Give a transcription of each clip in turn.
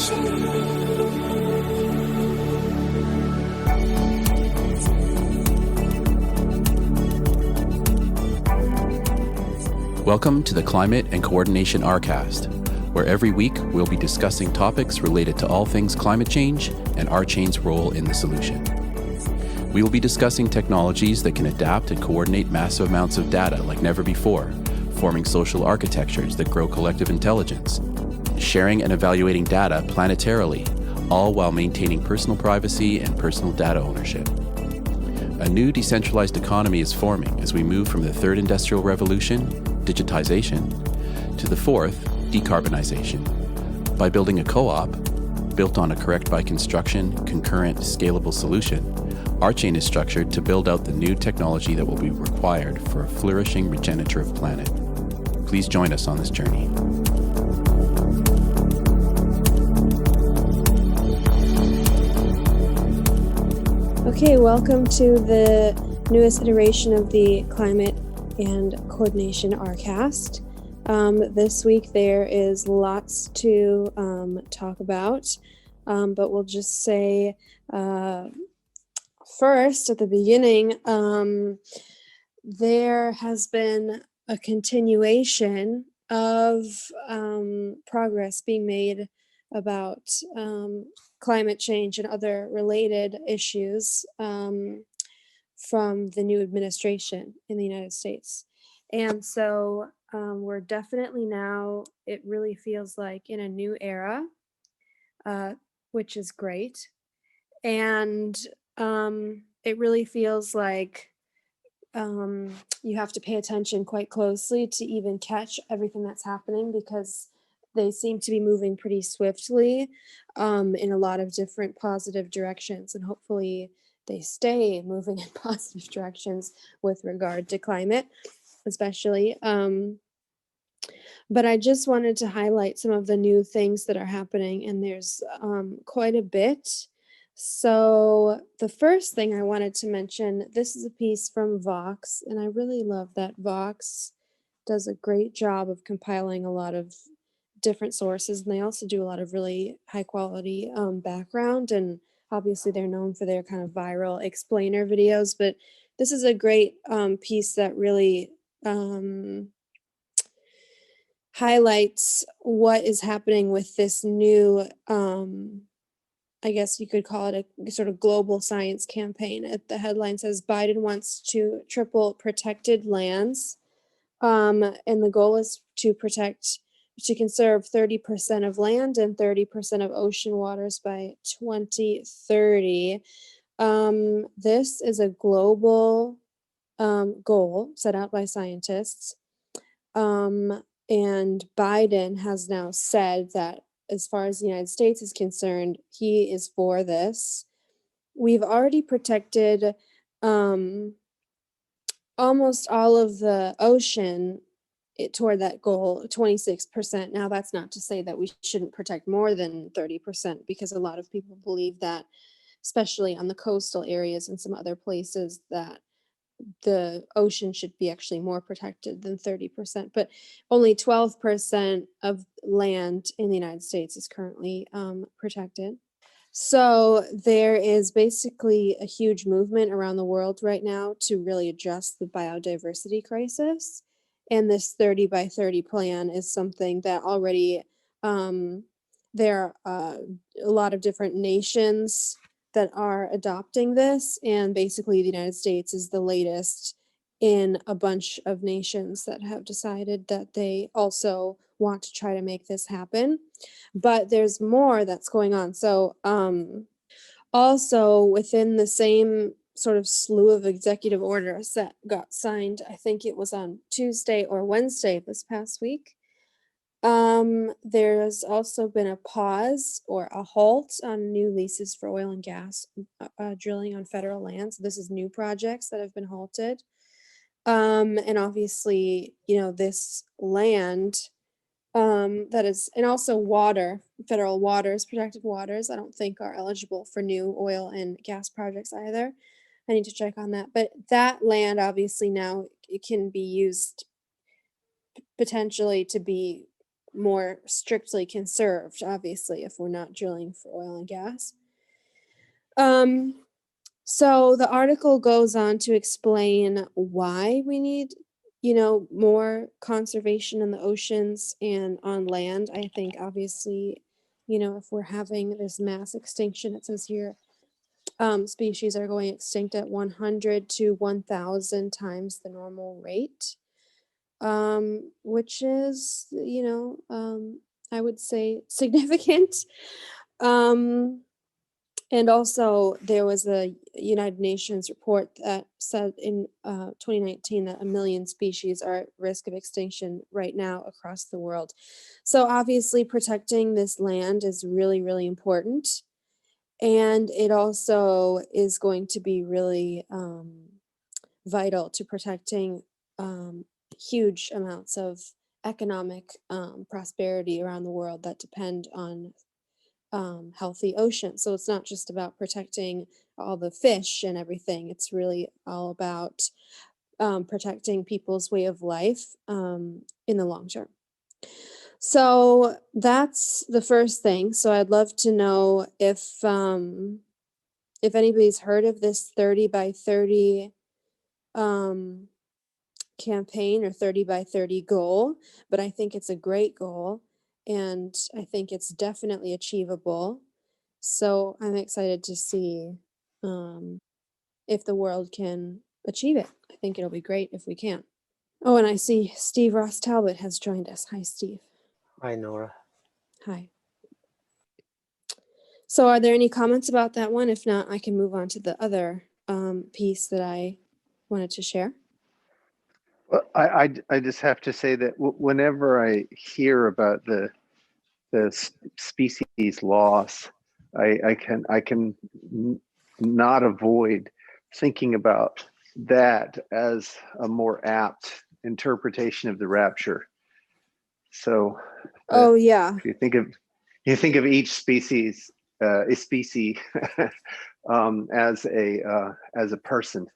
Bezos. Welcome to the Climate and Coordination RCAST, where every week we'll be discussing topics related to all things climate change and RChain's role in the solution. We will be discussing technologies that can adapt and coordinate massive amounts of data like never before, forming social architectures that grow collective intelligence, sharing and evaluating data planetarily, all while maintaining personal privacy and personal data ownership. A new decentralized economy is forming as we move from the third industrial revolution, digitization, to the fourth, decarbonization. By building a co-op, built on a correct by construction, concurrent, scalable solution, RChain is structured to build out the new technology that will be required for a flourishing regenerative planet. Please join us on this journey. Okay, welcome to the newest iteration of the Climate and Coordination RCAST. This week there is lots to talk about, but we'll just say first at the beginning, there has been a continuation of progress being made about climate change and other related issues from the new administration in the United States. And so we're definitely now, it really feels like in a new era, which is great. And it really feels like you have to pay attention quite closely to even catch everything that's happening, because they seem to be moving pretty swiftly in a lot of different positive directions, and hopefully they stay moving in positive directions with regard to climate, especially. But I just wanted to highlight some of the new things that are happening, and there's quite a bit. So the first thing I wanted to mention, this is a piece from Vox, and I really love that Vox does a great job of compiling a lot of different sources, and they also do a lot of really high quality background, and obviously they're known for their kind of viral explainer videos, but this is a great piece that really highlights what is happening with this new I guess you could call it a sort of global science campaign. The headline says Biden wants to triple protected lands, and the goal is to conserve 30% of land and 30% of ocean waters by 2030. This is a global goal set out by scientists. And Biden has now said that as far as the United States is concerned, he is for this. We've already protected almost all of the ocean toward that goal, 26%. Now, that's not to say that we shouldn't protect more than 30%, because a lot of people believe that, especially on the coastal areas and some other places, that the ocean should be actually more protected than 30%, but only 12% of land in the United States is currently protected. So there is basically a huge movement around the world right now to really address the biodiversity crisis. And this 30 by 30 plan is something that already there are a lot of different nations that are adopting this, and basically the United States is the latest in a bunch of nations that have decided that they also want to try to make this happen. But there's more that's going on. So also within the same sort of slew of executive orders that got signed, I think it was on Tuesday or Wednesday this past week, there's also been a pause or a halt on new leases for oil and gas drilling on federal lands. This is new projects that have been halted. And obviously, this land that is, and also water, federal waters, protected waters, I don't think are eligible for new oil and gas projects either. I need to check on that. But that land, obviously now, it can be used potentially to be more strictly conserved, obviously, if we're not drilling for oil and gas. So the article goes on to explain why we need, more conservation in the oceans and on land. I think obviously, if we're having this mass extinction, it says here, species are going extinct at 100 to 1,000 times the normal rate, which is, I would say significant. And also, there was a United Nations report that said in 2019 that 1 million species are at risk of extinction right now across the world. So obviously, protecting this land is really, really important. And it also is going to be really vital to protecting huge amounts of economic prosperity around the world that depend on healthy oceans. So it's not just about protecting all the fish and everything. It's really all about protecting people's way of life in the long term. So that's the first thing. So I'd love to know if anybody's heard of this 30 by 30 campaign or 30 by 30 goal, but I think it's a great goal. And I think it's definitely achievable. So I'm excited to see if the world can achieve it. I think it'll be great if we can. Oh, and I see Steve Ross Talbot has joined us. Hi, Steve. Hi, Nora. Hi. So are there any comments about that one? If not, I can move on to the other piece that I wanted to share. Well, I just have to say that whenever I hear about the species loss, I can not avoid thinking about that as a more apt interpretation of the rapture. So, oh yeah, if you think of each species, a species as a person,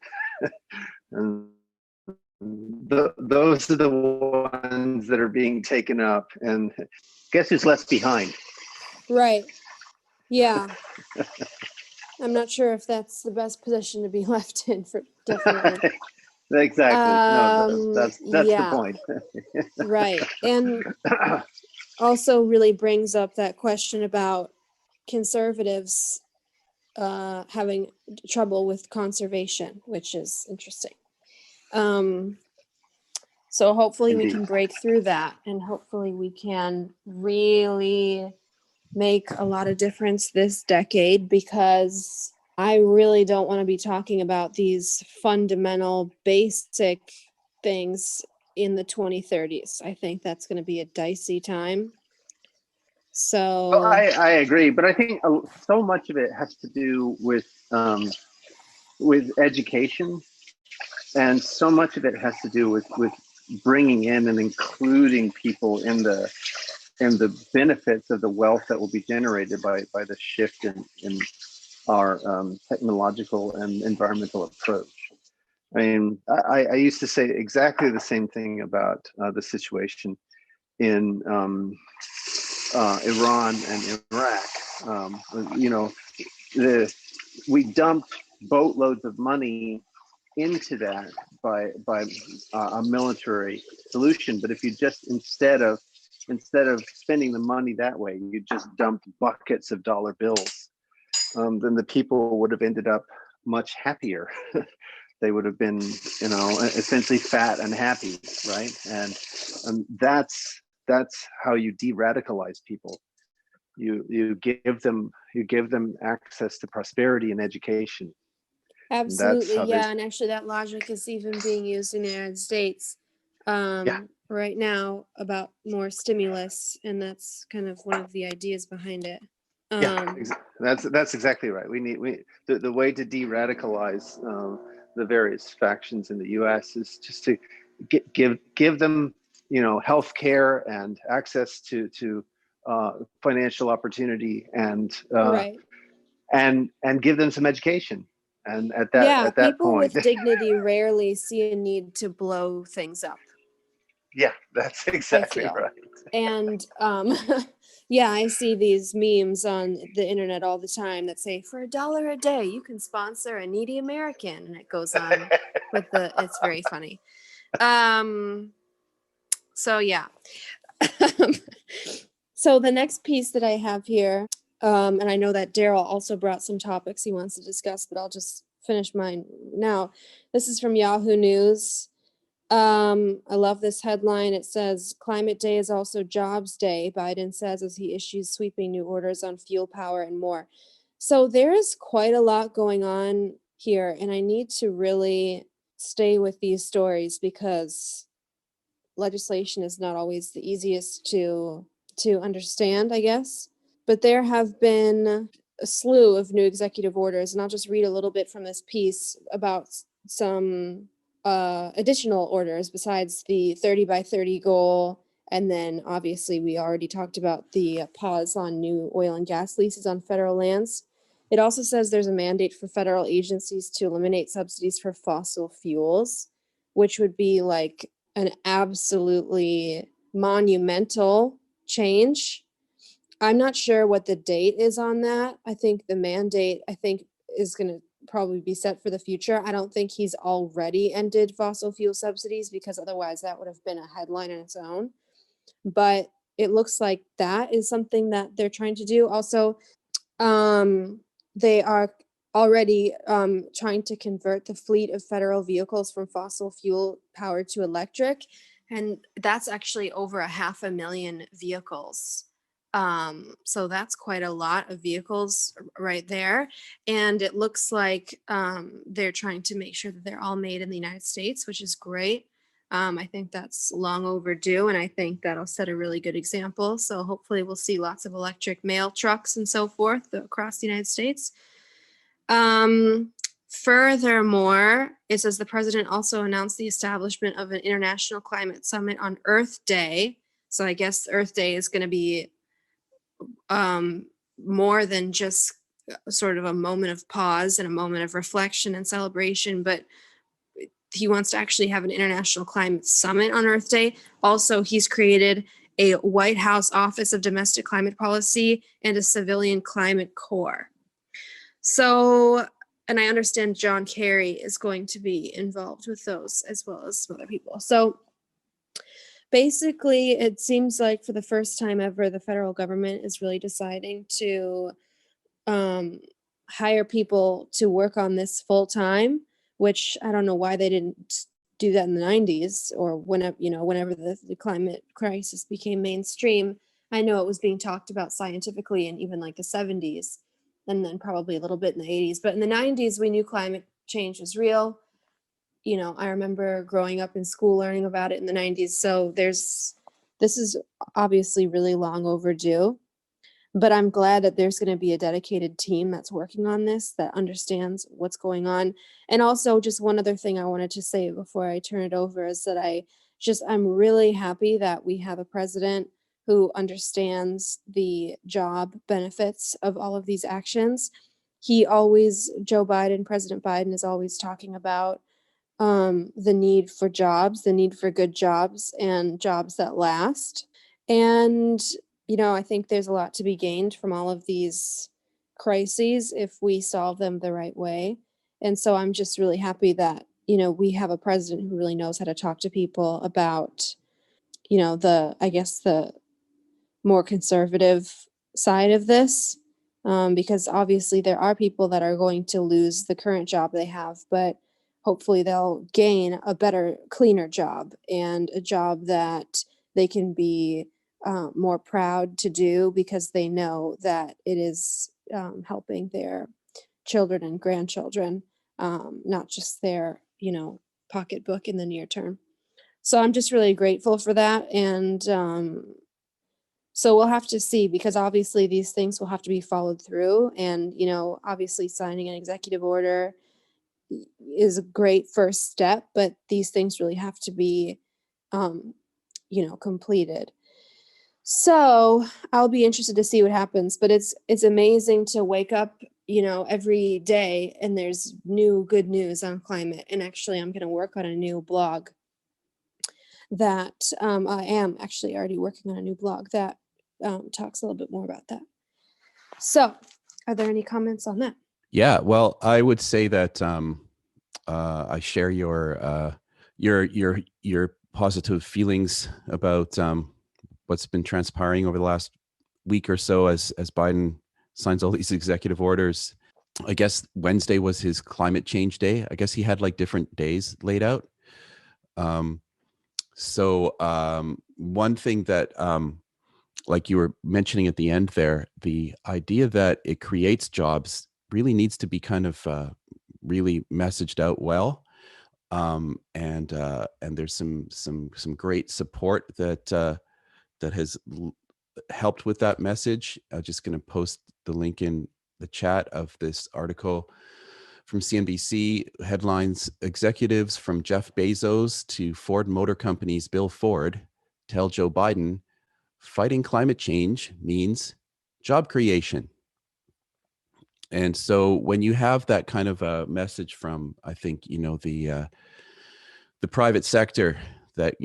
and those are the ones that are being taken up, and guess who's left behind? Right. Yeah. I'm not sure if that's the best position to be left in, for definitely. Exactly. No, that's yeah. the point. Right. And also really brings up that question about conservatives having trouble with conservation, which is interesting. So hopefully we can break through that, and hopefully we can really make a lot of difference this decade, because I really don't want to be talking about these fundamental basic things in the 2030s. I think that's going to be a dicey time. So well, I agree, but I think so much of it has to do with education, and so much of it has to do with bringing in and including people in the benefits of the wealth that will be generated by the shift in our technological and environmental approach. I mean, I used to say exactly the same thing about the situation in Iran and Iraq. We dumped boatloads of money into that by a military solution, but if you just instead of spending the money that way, you just dumped buckets of dollar bills, then the people would have ended up much happier. They would have been, essentially fat and happy, right? And that's how you de-radicalize people. You give them access to prosperity and education. absolutely, yeah. And actually, that logic is even being used in the United States right now about more stimulus, and that's kind of one of the ideas behind it. That's exactly right. The way to de-radicalize the various factions in the U.S. is just to give them health care and access to financial opportunity, and give them some education. And at that people point, with dignity rarely see a need to blow things up. Yeah, that's exactly feel. right. And yeah, I see these memes on the internet all the time that say, for $1 a day, you can sponsor a needy American. And it goes on with it's very funny. So yeah. So the next piece that I have here, and I know that Darryl also brought some topics he wants to discuss, but I'll just finish mine now. This is from Yahoo News. I love this headline. It says, Climate Day is also Jobs Day, Biden says as he issues sweeping new orders on fuel, power, and more. So there is quite a lot going on here, and I need to really stay with these stories because legislation is not always the easiest to understand, I guess. But there have been a slew of new executive orders, and I'll just read a little bit from this piece about some additional orders besides the 30 by 30 goal. And then obviously we already talked about the pause on new oil and gas leases on federal lands. It also says there's a mandate for federal agencies to eliminate subsidies for fossil fuels, which would be like an absolutely monumental change. I'm not sure what the date is on that. I think the mandate, is going to probably be set for the future. I don't think he's already ended fossil fuel subsidies because otherwise that would have been a headline in its own. But it looks like that is something that they're trying to do. Also, they are already trying to convert the fleet of federal vehicles from fossil fuel powered to electric. And that's actually over 500,000 vehicles. So that's quite a lot of vehicles right there. And it looks like they're trying to make sure that they're all made in the United States, which is great. I think that's long overdue, and I think that'll set a really good example. So hopefully we'll see lots of electric mail trucks and so forth across the United States. Furthermore, it says the president also announced the establishment of an international climate summit on Earth Day. So I guess Earth Day is going to be more than just sort of a moment of pause and a moment of reflection and celebration, but he wants to actually have an international climate summit on Earth Day. Also, he's created a White House Office of Domestic Climate Policy and a Civilian Climate Corps. So, and I understand John Kerry is going to be involved with those as well as some other people. So basically, it seems like for the first time ever, the federal government is really deciding to hire people to work on this full time, which I don't know why they didn't do that in the 90s or whenever the climate crisis became mainstream. I know it was being talked about scientifically in even like the 70s and then probably a little bit in the 80s. But in the 90s, we knew climate change was real. I remember growing up in school learning about it in the 90s. So this is obviously really long overdue. But I'm glad that there's going to be a dedicated team that's working on this, that understands what's going on. And also, just one other thing I wanted to say before I turn it over is that I'm really happy that we have a president who understands the job benefits of all of these actions. President Biden is always talking about the need for jobs, the need for good jobs and jobs that last. And I think there's a lot to be gained from all of these crises if we solve them the right way. And so I'm just really happy that, we have a president who really knows how to talk to people about, the more conservative side of this. Because obviously there are people that are going to lose the current job they have, but hopefully they'll gain a better, cleaner job and a job that they can be more proud to do because they know that it is helping their children and grandchildren, not just their, pocketbook in the near term. So I'm just really grateful for that. And so we'll have to see, because obviously these things will have to be followed through. And, obviously signing an executive order is a great first step, but these things really have to be, completed. So I'll be interested to see what happens, but it's amazing to wake up, every day and there's new good news on climate. And actually I'm going to work on a new blog that I am actually already working on a new blog that talks a little bit more about that. So, are there any comments on that? Yeah, well, I would say that I share your positive feelings about what's been transpiring over the last week or so as Biden signs all these executive orders. I guess Wednesday was his climate change day. I guess he had like different days laid out. One thing that like you were mentioning at the end there, the idea that it creates jobs really needs to be kind of really messaged out well. And there's some great support that has helped with that message. I'm just going to post the link in the chat of this article from CNBC. Headlines: executives from Jeff Bezos to Ford Motor Company's Bill Ford tell Joe Biden fighting climate change means job creation. And so when you have that kind of a message from, I think, the private sector that,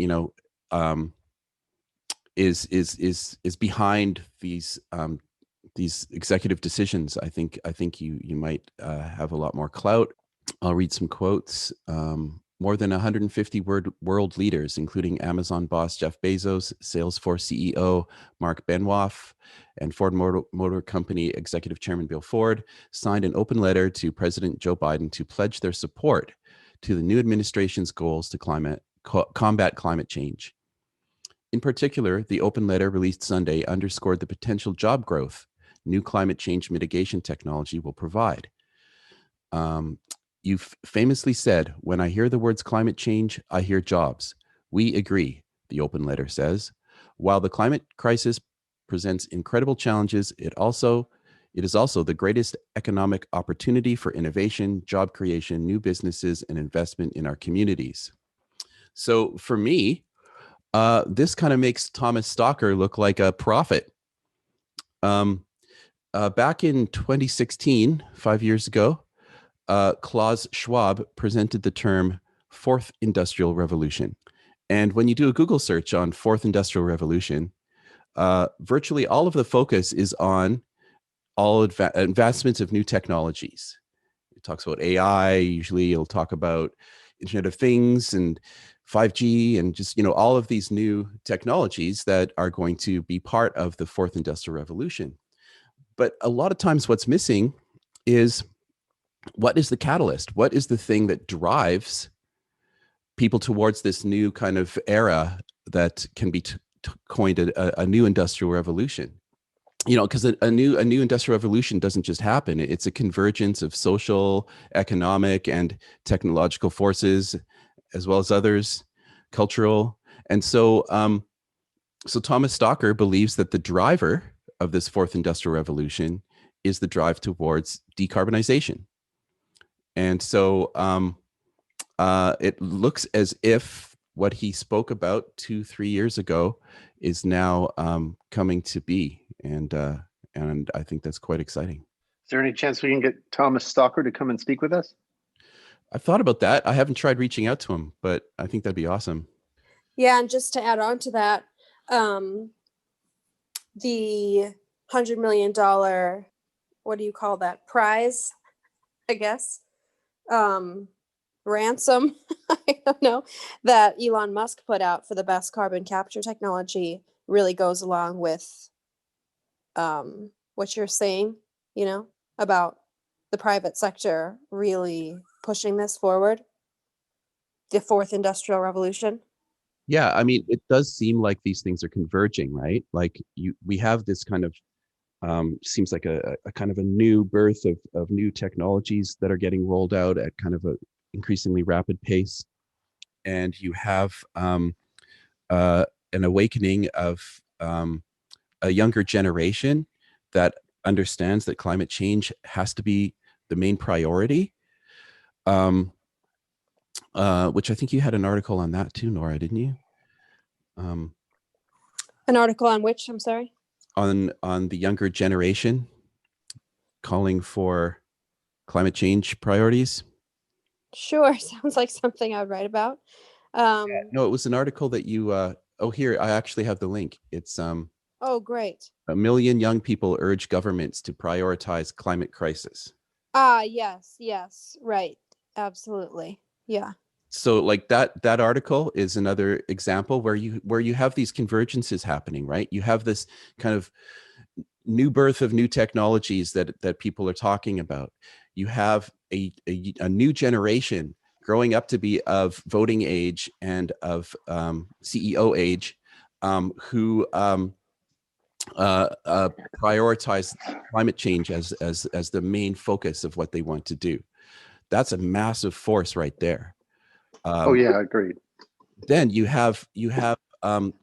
is behind these executive decisions, I think you might have a lot more clout. I'll read some quotes. More than 150 world leaders, including Amazon boss Jeff Bezos, Salesforce CEO Mark Benioff, and Ford Motor Company Executive Chairman Bill Ford, signed an open letter to President Joe Biden to pledge their support to the new administration's goals to combat climate change. In particular, the open letter released Sunday underscored the potential job growth new climate change mitigation technology will provide. You've famously said, "When I hear the words climate change, I hear jobs." We agree, the open letter says. While the climate crisis presents incredible challenges, it is also the greatest economic opportunity for innovation, job creation, new businesses, and investment in our communities. So for me, this kind of makes Thomas Stalker look like a prophet. Back in 2016, 5 years ago, Klaus Schwab presented the term Fourth Industrial Revolution. And when you do a Google search on Fourth Industrial Revolution, virtually all of the focus is on all advancements of new technologies. It talks about AI, usually it'll talk about Internet of Things and 5G and just, all of these new technologies that are going to be part of the Fourth Industrial Revolution. But a lot of times what's missing is, what is the catalyst? What is the thing that drives people towards this new kind of era that can be coined a new industrial revolution? Because a new industrial revolution doesn't just happen. It's a convergence of social, economic, and technological forces, as well as others, cultural. And so, so Thomas Stalker believes that the driver of this fourth industrial revolution is the drive towards decarbonization. And so it looks as if what he spoke about 2-3 years ago is now coming to be. And I think that's quite exciting. Is there any chance we can get Thomas Stalker to come and speak with us? I've thought about that. I haven't tried reaching out to him, but I think that'd be awesome. Yeah, and just to add on to that, the $100 million, what do you call that, prize, I guess, ransom, I don't know, that Elon Musk put out for the best carbon capture technology really goes along with what you're saying, about the private sector really pushing this forward, the fourth industrial revolution. Yeah, I mean, it does seem like these things are converging, right? Like we have this kind of seems like a kind of a new birth of new technologies that are getting rolled out at kind of a increasingly rapid pace, and you have an awakening of a younger generation that understands that climate change has to be the main priority. Which I think you had an article on that too, Nora, didn't you? An article on which, I'm sorry? On the younger generation calling for climate change priorities. Sure, sounds like something I would write about. No, it was an article that you, oh, here, I actually have the link. It's Oh, great. 1 million young people urge governments to prioritize climate crisis. Yes, right. Absolutely. Yeah. So like that article is another example where you have these convergences happening, right? You have this kind of new birth of new technologies that people are talking about. You have a new generation growing up to be of voting age and of CEO age, who prioritize climate change as the main focus of what they want to do. That's a massive force right there. Oh yeah, agreed. Then you have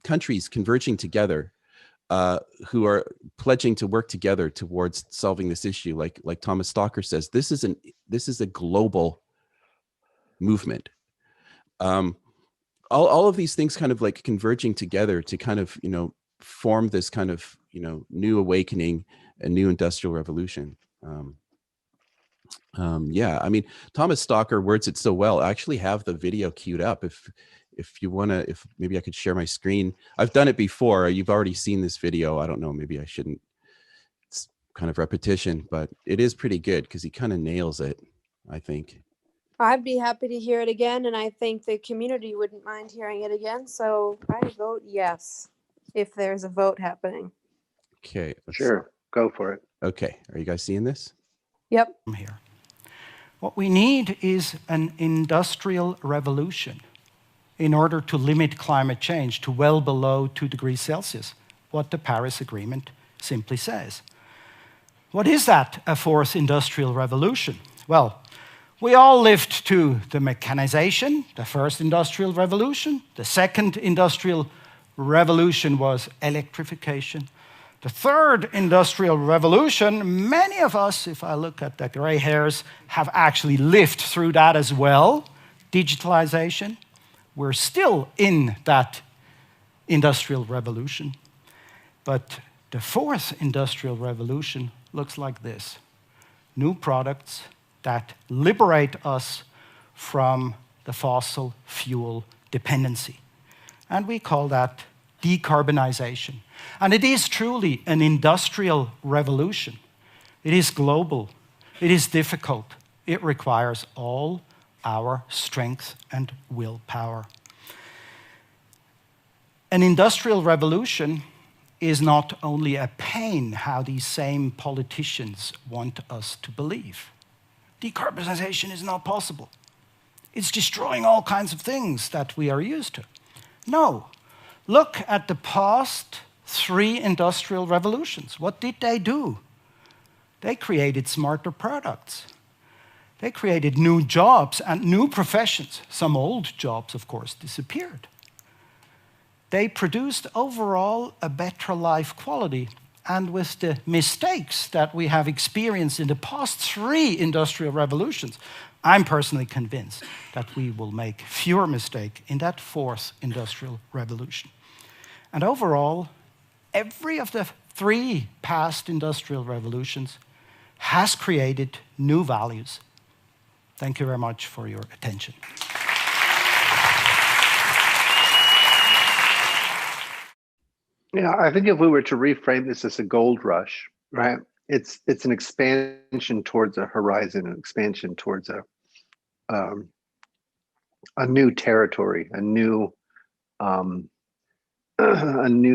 countries converging together, who are pledging to work together towards solving this issue. Like Thomas Stalker says, this is a global movement. All of these things kind of like converging together to kind of, form this kind of, new awakening, a new industrial revolution. Yeah, I mean, Thomas Stalker words it so well. I actually have the video queued up. If you want to, if maybe I could share my screen. I've done it before. You've already seen this video. I don't know. Maybe I shouldn't. It's kind of repetition, but it is pretty good because he kind of nails it, I think. I'd be happy to hear it again, and I think the community wouldn't mind hearing it again. So I vote yes, if there's a vote happening. Okay. Sure, go for it. Okay. Are you guys seeing this? Yep. Here. What we need is an industrial revolution in order to limit climate change to well below 2 degrees Celsius, what the Paris Agreement simply says. What is that, a fourth industrial revolution? Well, we all lived to the mechanization, the first industrial revolution. The second industrial revolution was electrification. The third industrial revolution, many of us, if I look at the gray hairs, have actually lived through that as well, digitalization. We're still in that industrial revolution. But the fourth industrial revolution looks like this. New products that liberate us from the fossil fuel dependency. And we call that decarbonization. And it is truly an industrial revolution. It is global. It is difficult. It requires all our strength and willpower. An industrial revolution is not only a pain, how these same politicians want us to believe. Decarbonization is not possible. It's destroying all kinds of things that we are used to. No. Look at the past 3 industrial revolutions. What did they do? They created smarter products. They created new jobs and new professions. Some old jobs, of course, disappeared. They produced overall a better life quality. And with the mistakes that we have experienced in the past 3 industrial revolutions, I'm personally convinced that we will make fewer mistakes in that 4th industrial revolution. And overall, every of the 3 past industrial revolutions has created new values. Thank you very much for your attention. Yeah, I think if we were to reframe this as a gold rush, right? It's an expansion towards a horizon, an expansion towards a new territory, a new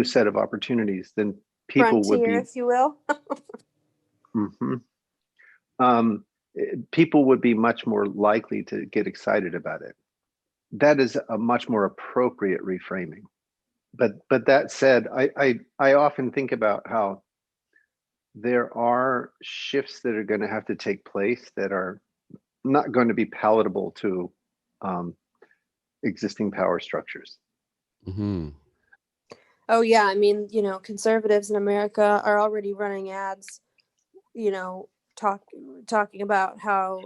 set of opportunities. Then people Frontier, would be, if you will. people would be much more likely to get excited about it. That is a much more appropriate reframing. But that said, I often think about how there are shifts that are going to have to take place that are not going to be palatable to existing power structures. Mm-hmm. Oh yeah, I mean, conservatives in America are already running ads, talking about how,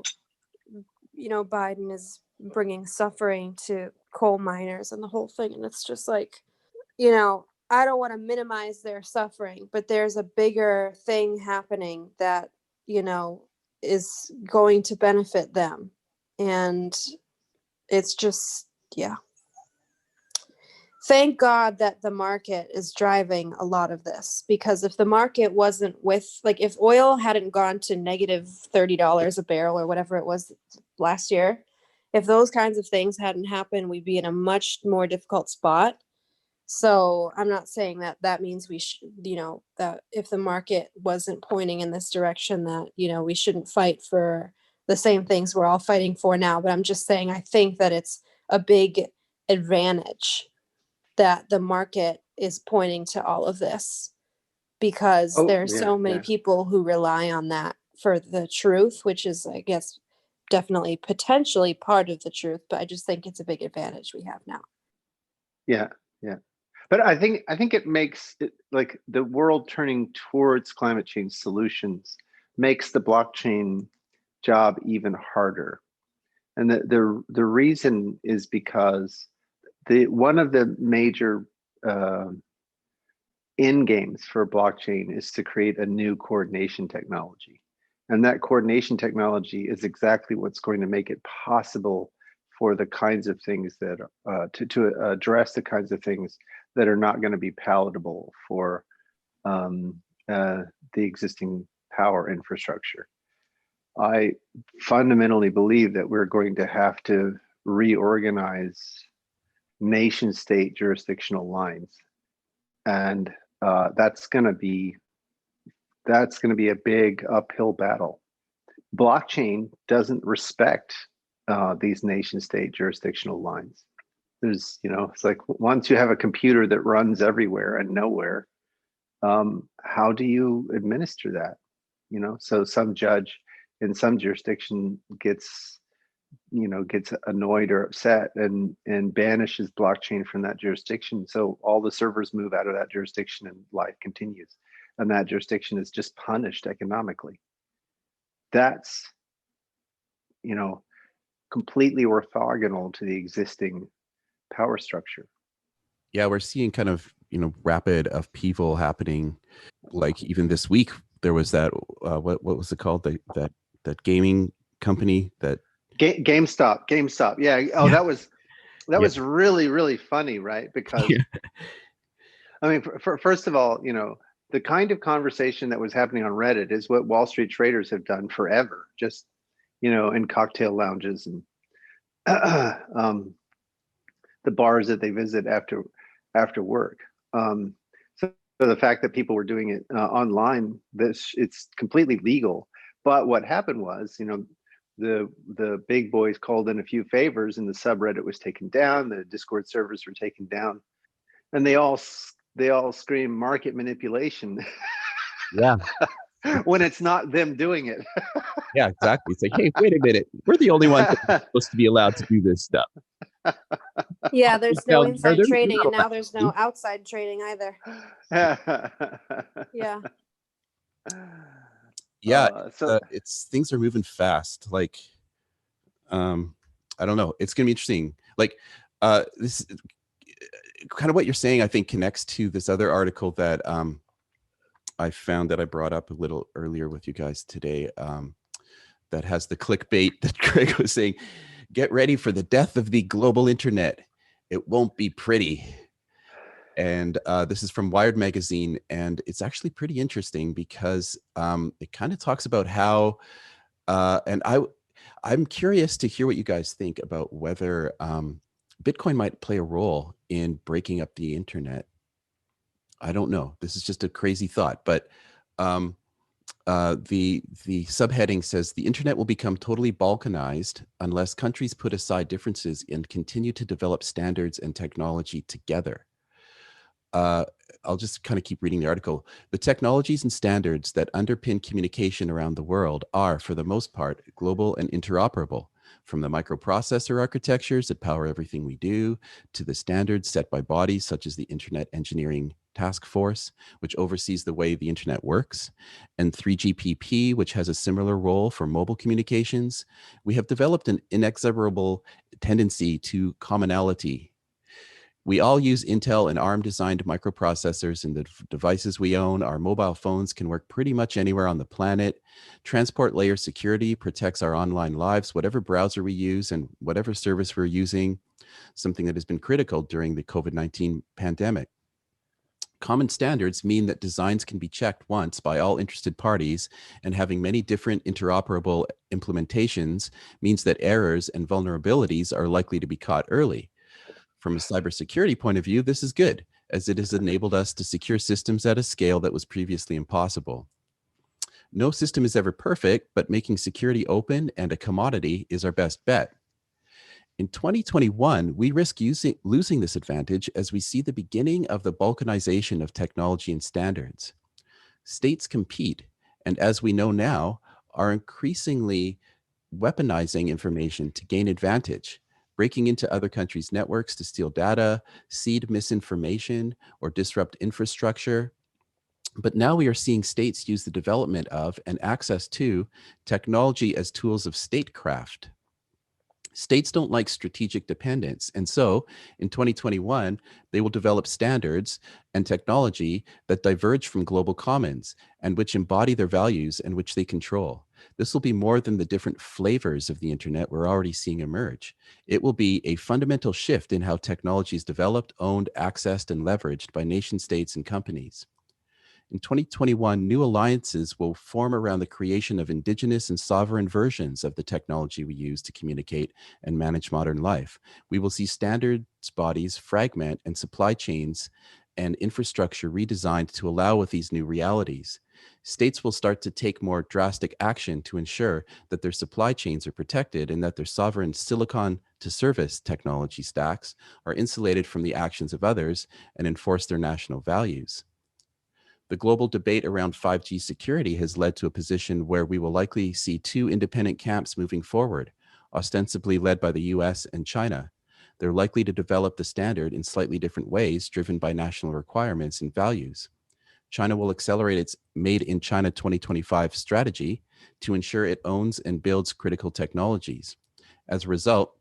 Biden is bringing suffering to coal miners and the whole thing. And it's just like, I don't want to minimize their suffering, but there's a bigger thing happening that, is going to benefit them. And it's just, yeah. thank God that the market is driving a lot of this, because if the market wasn't if oil hadn't gone to negative $30 a barrel or whatever it was last year, if those kinds of things hadn't happened, we'd be in a much more difficult spot. So I'm not saying that that means we should, that if the market wasn't pointing in this direction, that, we shouldn't fight for the same things we're all fighting for now. But I'm just saying, I think that it's a big advantage that the market is pointing to all of this, because there's so many people who rely on that for the truth, which is, I guess, definitely potentially part of the truth. But I just think it's a big advantage we have now. Yeah. But I think it makes it, like, the world turning towards climate change solutions makes the blockchain job even harder. And the reason is because one of the major end games for blockchain is to create a new coordination technology. And that coordination technology is exactly what's going to make it possible for the kinds of things that to address the kinds of things that are not going to be palatable for the existing power infrastructure. I fundamentally believe that we're going to have to reorganize nation state jurisdictional lines, and that's going to be a big uphill battle. Blockchain doesn't respect these nation state jurisdictional lines. There's, it's like, once you have a computer that runs everywhere and nowhere, how do you administer that? So some judge in some jurisdiction gets annoyed or upset and banishes blockchain from that jurisdiction. So all the servers move out of that jurisdiction and life continues. And that jurisdiction is just punished economically. That's, completely orthogonal to the existing power structure. Yeah, we're seeing kind of, rapid upheaval happening. Like even this week, there was that, what was it called? That gaming company that GameStop. Yeah. Oh, yeah. That was really, really funny, right? Because I mean, first of all, the kind of conversation that was happening on Reddit is what Wall Street traders have done forever, just, in cocktail lounges and the bars that they visit after work. So the fact that people were doing it online, it's completely legal. But what happened was, the big boys called in a few favors, and the subreddit was taken down. The Discord servers were taken down, and they all scream market manipulation. Yeah. When it's not them doing it. Yeah, exactly. It's like, hey, wait a minute, we're the only ones supposed to be allowed to do this stuff. Yeah, there's no inside trading, and now there's no outside trading either. Yeah. Yeah, so it's things are moving fast. Like, I don't know. It's gonna be interesting. Like, this kind of what you're saying, I think, connects to this other article that I found that I brought up a little earlier with you guys today. That has the clickbait that Greg was saying. Get ready for the death of the global internet. It won't be pretty. And this is from Wired magazine, and it's actually pretty interesting because it kind of talks about how, and I'm curious to hear what you guys think about whether Bitcoin might play a role in breaking up the internet. I don't know. This is just a crazy thought, but the subheading says the internet will become totally balkanized unless countries put aside differences and continue to develop standards and technology together. I'll just kind of keep reading the article. The technologies and standards that underpin communication around the world are, for the most part, global and interoperable, from the microprocessor architectures that power everything we do, to the standards set by bodies such as the Internet Engineering Task Force, which oversees the way the internet works, and 3GPP, which has a similar role for mobile communications. We have developed an inexorable tendency to commonality. We all use Intel and ARM designed microprocessors in the devices we own. Our mobile phones can work pretty much anywhere on the planet. Transport layer security protects our online lives, whatever browser we use and whatever service we're using. something that has been critical during the COVID-19 pandemic. Common standards mean that designs can be checked once by all interested parties, and having many different interoperable implementations means that errors and vulnerabilities are likely to be caught early. From a cybersecurity point of view, this is good, as it has enabled us to secure systems at a scale that was previously impossible. No system is ever perfect, but making security open and a commodity is our best bet. In 2021, we risk losing this advantage as we see the beginning of the balkanization of technology and standards. States compete, and as we know now, are increasingly weaponizing information to gain advantage, breaking into other countries' networks to steal data, seed misinformation, or disrupt infrastructure. But now we are seeing states use the development of and access to technology as tools of statecraft. States don't like strategic dependence. And so in 2021, they will develop standards and technology that diverge from global commons and which embody their values and which they control. This will be more than the different flavors of the internet we're already seeing emerge. It will be a fundamental shift in how technology is developed, owned, accessed, and leveraged by nation states and companies. In 2021, new alliances will form around the creation of indigenous and sovereign versions of the technology we use to communicate and manage modern life. We will see standards bodies fragment and supply chains and infrastructure redesigned to allow with these new realities. States will start to take more drastic action to ensure that their supply chains are protected and that their sovereign silicon to service technology stacks are insulated from the actions of others and enforce their national values. The global debate around 5G security has led to a position where we will likely see two independent camps moving forward, ostensibly led by the US and China. They're likely to develop the standard in slightly different ways, driven by national requirements and values. China will accelerate its Made in China 2025 strategy to ensure it owns and builds critical technologies. As a result,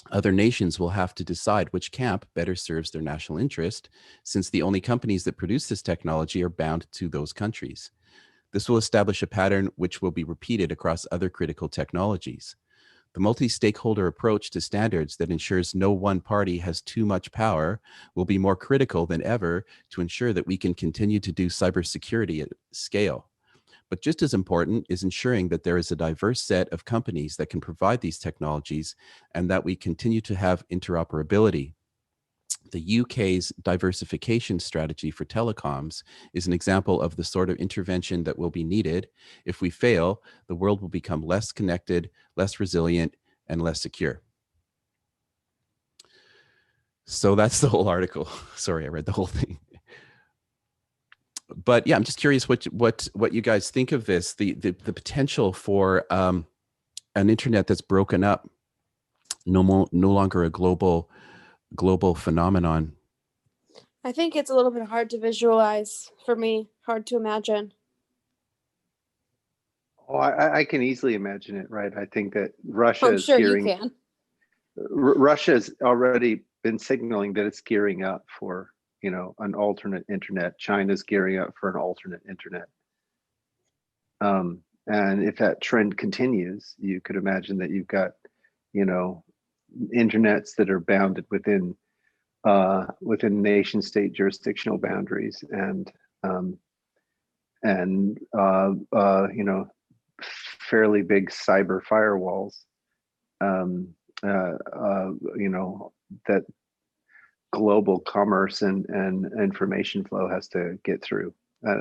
other nations will have to decide which camp better serves their national interest, since the only companies that produce this technology are bound to those countries. This will establish a pattern which will be repeated across other critical technologies. The multi-stakeholder approach to standards that ensures no one party has too much power will be more critical than ever to ensure that we can continue to do cybersecurity at scale. But just as important is ensuring that there is a diverse set of companies that can provide these technologies and that we continue to have interoperability. The UK's diversification strategy for telecoms is an example of the sort of intervention that will be needed. If we fail, the world will become less connected, less resilient, and less secure. So that's the whole article. Sorry, I read the whole thing. But yeah, I'm just curious what you guys think of this, the potential for an internet that's broken up, no longer a global phenomenon. I think it's a little bit hard to visualize for me, hard to imagine. Oh, I can easily imagine it, right? I think that Russia I'm sure you can. Russia's already been signaling that it's gearing up for, an alternate internet. China's gearing up for an alternate internet. And if that trend continues, you could imagine that you've got, internets that are bounded within nation state jurisdictional boundaries and fairly big cyber firewalls, that global commerce and information flow has to get through.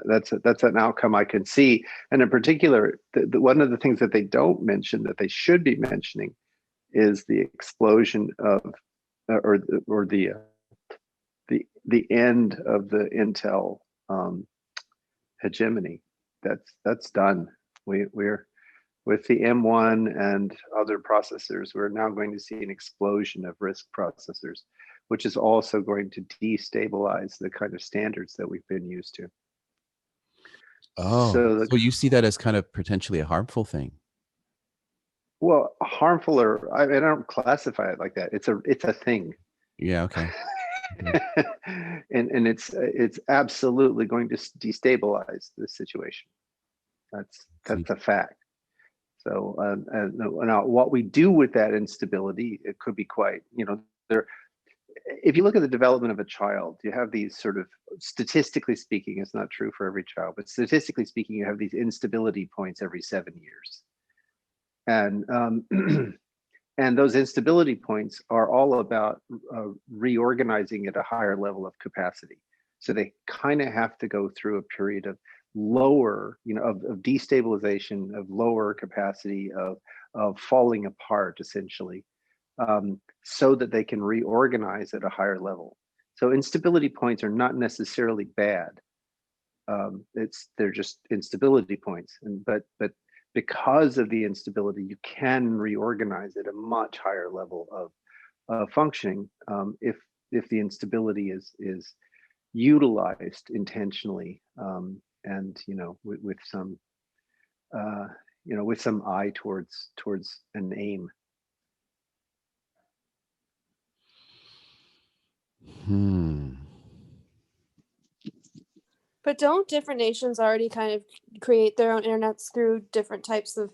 That's an outcome I can see. And in particular, one of the things that they don't mention that they should be mentioning is the explosion of, or the end of the Intel hegemony. That's done. We're with the M1 and other processors. We're now going to see an explosion of RISC processors, which is also going to destabilize the kind of standards that we've been used to. Oh, so you see that as kind of potentially a harmful thing? Well, harmful, or I don't classify it like that. It's a thing. Yeah. Okay. and it's absolutely going to destabilize the situation. That's a fact. So now what we do with that instability, it could be quite, if you look at the development of a child, you have these sort of, statistically speaking, it's not true for every child, but statistically speaking, you have these instability points every 7 years. And and those instability points are all about reorganizing at a higher level of capacity. So they kind of have to go through a period of lower, of destabilization, of lower capacity, of falling apart, essentially, so that they can reorganize at a higher level. So instability points are not necessarily bad. They're just instability points, but because of the instability, you can reorganize at a much higher level of functioning if the instability is utilized intentionally, and with some with some eye towards an aim. But don't different nations already kind of create their own internets through different types of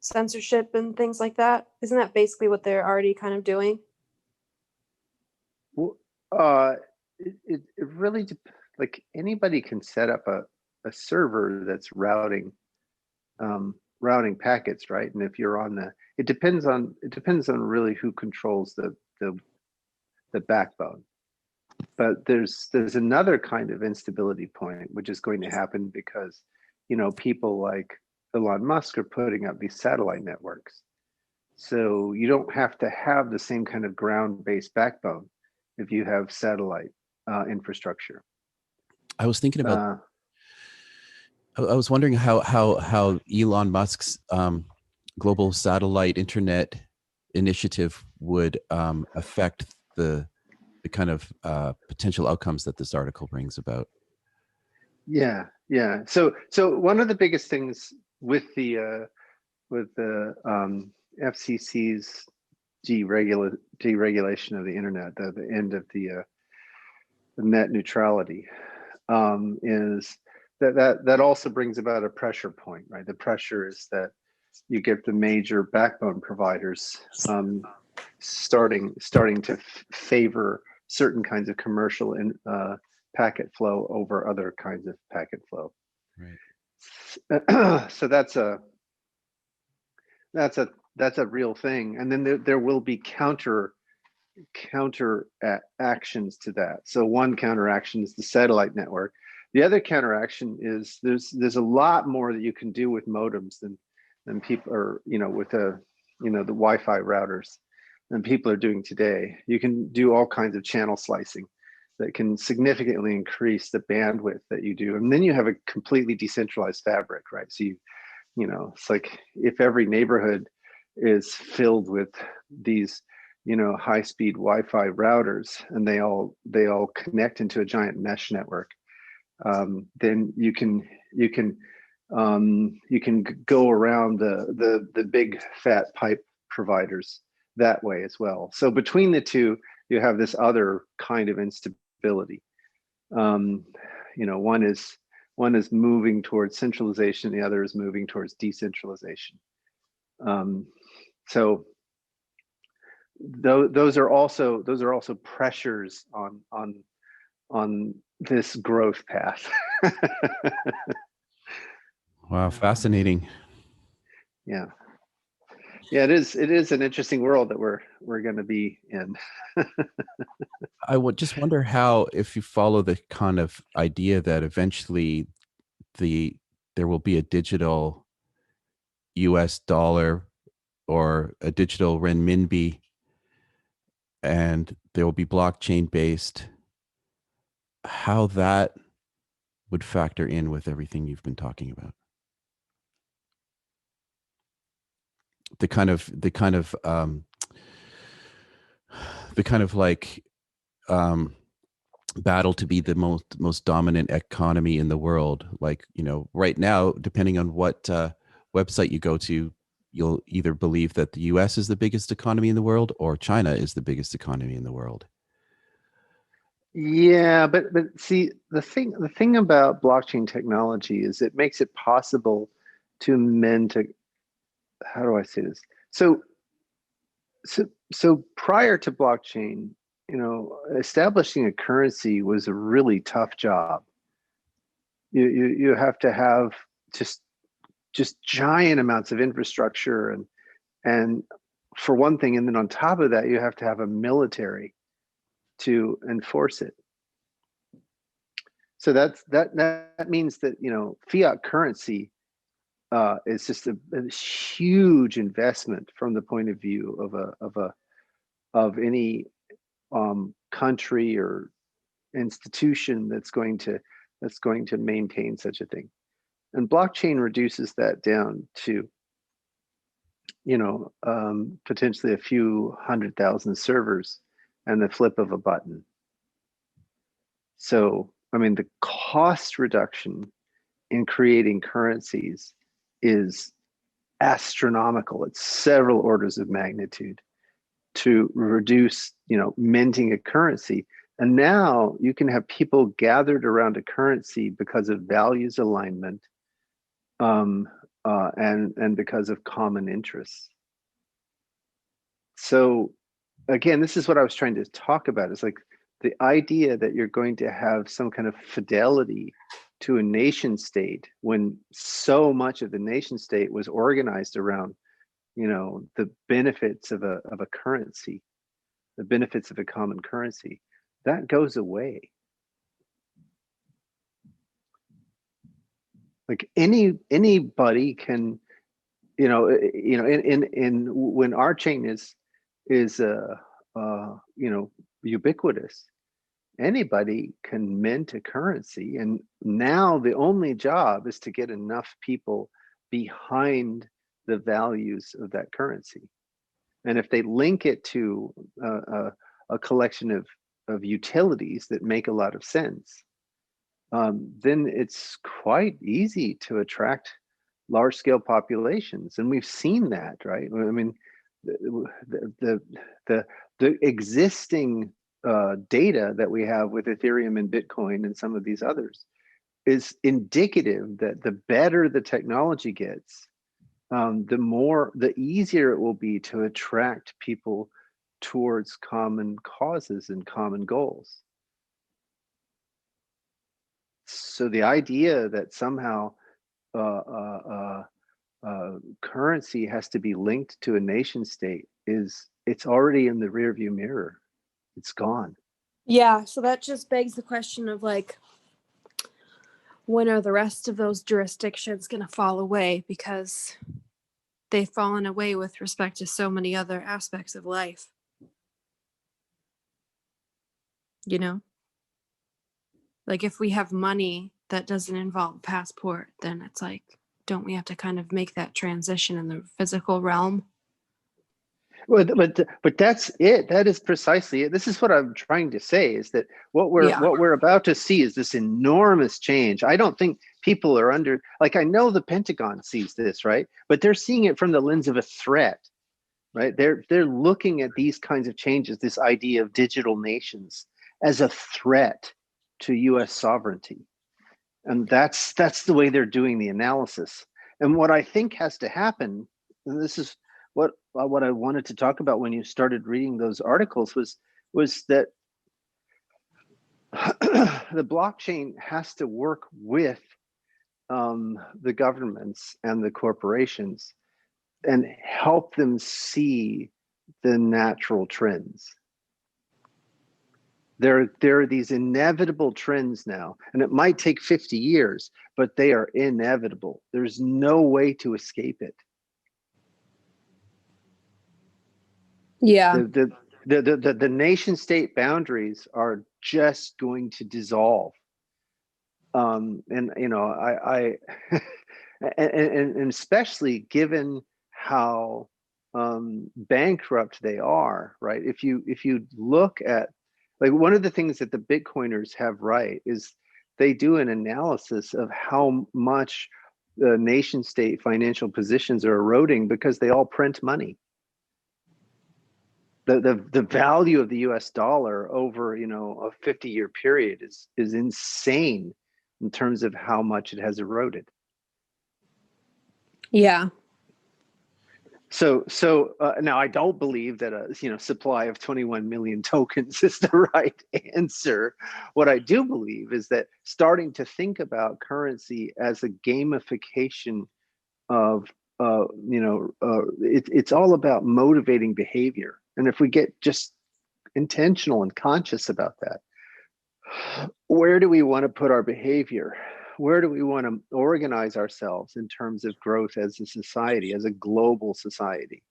censorship and things like that? Isn't that basically what they're already kind of doing? Well, it really like anybody can set up a server that's routing packets, right? And if you're on it depends on really who controls the backbone. But there's another kind of instability point, which is going to happen because people like Elon Musk are putting up these satellite networks. So you don't have to have the same kind of ground-based backbone if you have satellite infrastructure. I was thinking about. I was wondering how Elon Musk's global satellite internet initiative would affect the kind of potential outcomes that this article brings about. Yeah. So one of the biggest things with the FCC's deregulation of the internet, the end of the net neutrality, is that also brings about a pressure point, right? The pressure is that you get the major backbone providers starting to favor certain kinds of commercial packet flow over other kinds of packet flow. Right. So that's a real thing, and then there will be counter actions to that. So one counteraction is the satellite network. The other counteraction is there's a lot more that you can do with modems than people are, with the Wi-Fi routers than people are doing today. You can do all kinds of channel slicing that can significantly increase the bandwidth that you do, and then you have a completely decentralized fabric, right? So it's like if every neighborhood is filled with these high-speed Wi-Fi routers, and they all connect into a giant mesh network, then you can go around the big fat pipe providers that way as well. So between the two, you have this other kind of instability. One is moving towards centralization, the other is moving towards decentralization. So those are also pressures on this growth path. Wow, fascinating. Yeah, it is an interesting world that we're going to be in. I would just wonder how, if you follow the kind of idea that eventually there will be a digital US dollar or a digital renminbi, and there will be blockchain based, how that would factor in with everything you've been talking about. The kind of like battle to be the most dominant economy in the world. Like, right now, depending on what website you go to, you'll either believe that the US is the biggest economy in the world or China is the biggest economy in the world. Yeah, but see, the thing about blockchain technology is it makes it possible to how do I say this? So So prior to blockchain, establishing a currency was a really tough job. You have to have just giant amounts of infrastructure and for one thing, and then on top of that, you have to have a military to enforce it. So that means that fiat currency is just a huge investment from the point of view of any country or institution that's going to maintain such a thing. And blockchain reduces that down to potentially a few 100,000 servers and the flip of a button. So I mean, the cost reduction in creating currencies is astronomical. It's several orders of magnitude to reduce, minting a currency. And now you can have people gathered around a currency because of values alignment, and because of common interests. So again, this is what I was trying to talk about. It's like the idea that you're going to have some kind of fidelity to a nation state when so much of the nation state was organized around, the benefits of a currency, the benefits of a common currency, that goes away. Like anybody can, when RChain is ubiquitous, anybody can mint a currency, and now the only job is to get enough people behind the values of that currency. And if they link it to a collection of utilities that make a lot of sense, then it's quite easy to attract large scale populations. And we've seen that, right? I mean, the existing data that we have with Ethereum and Bitcoin and some of these others is indicative that the better the technology gets, the easier it will be to attract people towards common causes and common goals. So the idea that somehow currency has to be linked to a nation state it's already in the rearview mirror. It's gone. Yeah, so that just begs the question of like, when are the rest of those jurisdictions going to fall away? Because they've fallen away with respect to so many other aspects of life. Like if we have money that doesn't involve a passport, then it's like, don't we have to kind of make that transition in the physical realm? Well, but that's it. That is precisely it. This is what I'm trying to say, is that what we're about to see is this enormous change. I don't think people are I know the Pentagon sees this, right? But they're seeing it from the lens of a threat, right? They're looking at these kinds of changes, this idea of digital nations, as a threat to US sovereignty. And that's the way they're doing the analysis. And what I think has to happen, and this is what I wanted to talk about when you started reading those articles, was that the blockchain has to work with the governments and the corporations and help them see the natural trends. There are these inevitable trends now, and it might take 50 years, but they are inevitable. There's no way to escape it. Yeah. The nation state boundaries are just going to dissolve. And I and especially given how bankrupt they are, right? If you look at, like, one of the things that the Bitcoiners have right is they do an analysis of how much the nation state financial positions are eroding because they all print money. The value of the US dollar over a 50-year period is insane in terms of how much it has eroded. Yeah. Now I don't believe that a supply of 21 million tokens is the right answer. What I do believe is that starting to think about currency as a gamification of it's all about motivating behavior, and if we get just intentional and conscious about that, where do we want to put our behavior? Where do we want to organize ourselves in terms of growth as a society, as a global society?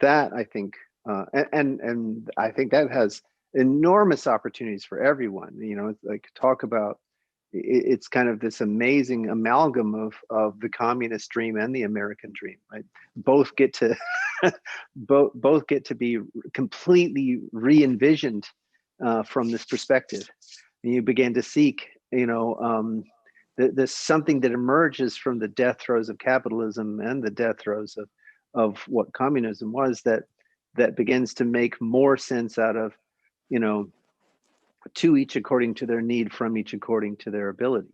That I think, and I think that has enormous opportunities for everyone. It's like talk about, it's kind of this amazing amalgam of the communist dream and the American dream, right? Both get to both get to be completely re-envisioned from this perspective. And you begin to seek, there's something that emerges from the death throes of capitalism and the death throes of what communism was, that begins to make more sense out of, to each according to their need, from each according to their ability.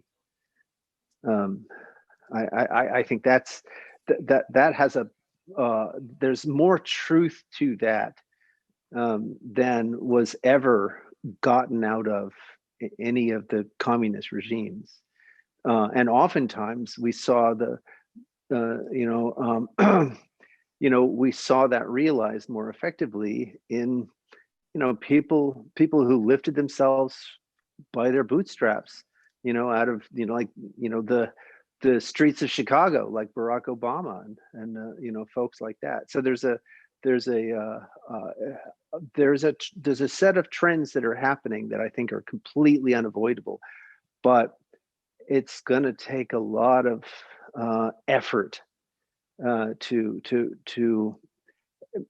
I think that has there's more truth to that than was ever gotten out of any of the communist regimes. And oftentimes we saw we saw that realized more effectively in, people who lifted themselves by their bootstraps, out of, the streets of Chicago, like Barack Obama and folks like that. So there's a set of trends that are happening that I think are completely unavoidable, but it's going to take a lot of effort to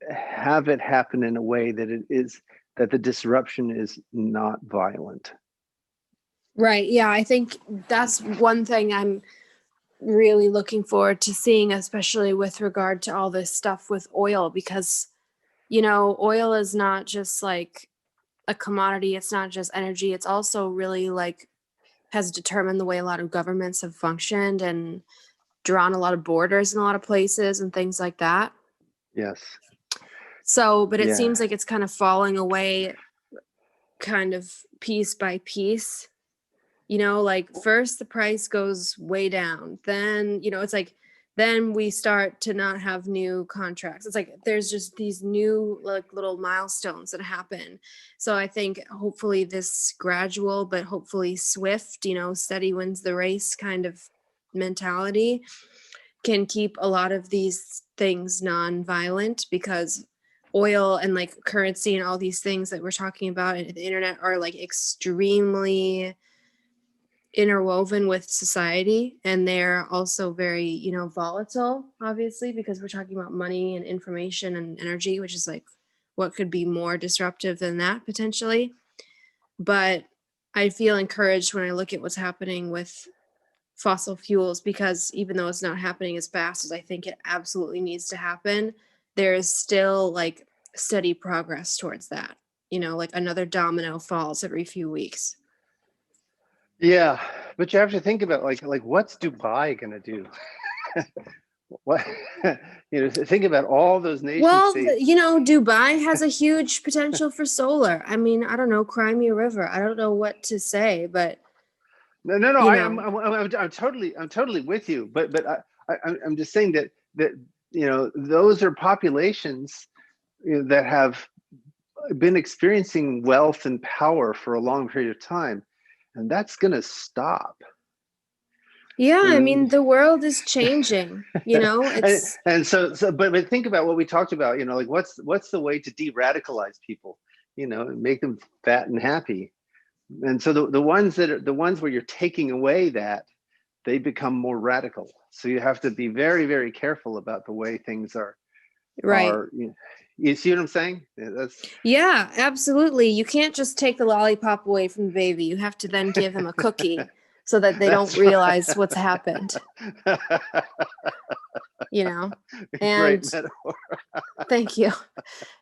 have it happen in a way that the disruption is not violent. Right. Yeah, I think that's one thing I'm really looking forward to seeing, especially with regard to all this stuff with oil, because, oil is not just like a commodity. It's not just energy. It's also really like has determined the way a lot of governments have functioned and drawn a lot of borders in a lot of places and things like that. Yes. So, but it seems like it's kind of falling away kind of piece by piece. Like first the price goes way down, then it's like then we start to not have new contracts. It's like there's just these new like little milestones that happen. So I think hopefully this gradual but hopefully swift, steady wins the race kind of mentality can keep a lot of these things non-violent, because oil and like currency and all these things that we're talking about and the internet are like extremely interwoven with society, and they're also very volatile, obviously, because we're talking about money and information and energy, which is like what could be more disruptive than that potentially. But I feel encouraged when I look at what's happening with fossil fuels, because even though it's not happening as fast as I think it absolutely needs to happen, there is still like steady progress towards that. Like another domino falls every few weeks. Yeah, but you have to think about like what's Dubai gonna do? What think about all those nations. Well, Dubai has a huge potential for solar. I mean, I don't know, Crimea River. I don't know what to say, but no. I'm totally with you. But I'm just saying that those are populations that have been experiencing wealth and power for a long period of time. And that's going to stop. Yeah, I mean, the world is changing, it's... and but think about what we talked about, like what's the way to de-radicalize people, make them fat and happy. And so the ones where you're taking away that, they become more radical. So you have to be very, very careful about the way things are. Right. You see what I'm saying? Yeah, absolutely. You can't just take the lollipop away from the baby. You have to then give him a cookie so that they don't realize what's happened. And great metaphor. Thank you.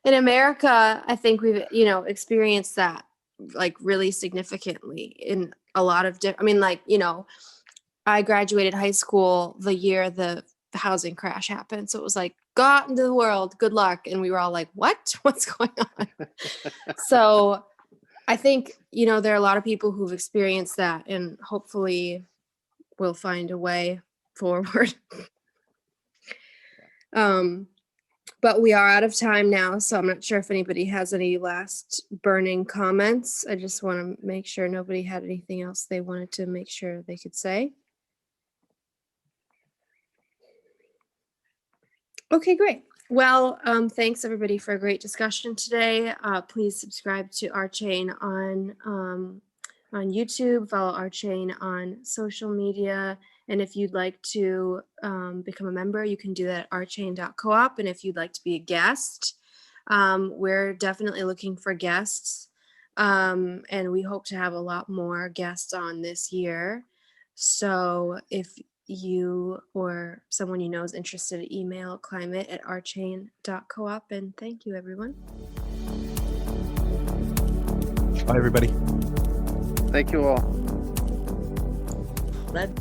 In America, I think we've, experienced that like really significantly in a lot of I mean, like, I graduated high school the year the the housing crash happened. So it was like, go out into the world, good luck. And we were all like, what? What's going on? So I think, you know, there are a lot of people who've experienced that, and hopefully we'll find a way forward. But we are out of time now, so I'm not sure if anybody has any last burning comments. I just want to make sure nobody had anything else they wanted to make sure they could say. Okay, great. Well, thanks everybody for a great discussion today. Please subscribe to RChain on YouTube, follow RChain on social media. And if you'd like to become a member, you can do that at rchain.coop. And if you'd like to be a guest, we're definitely looking for guests. And we hope to have a lot more guests on this year. So if you or someone you know is interested, email climate@rchain.coop. And thank you, everyone. Bye, everybody. Thank you all. Let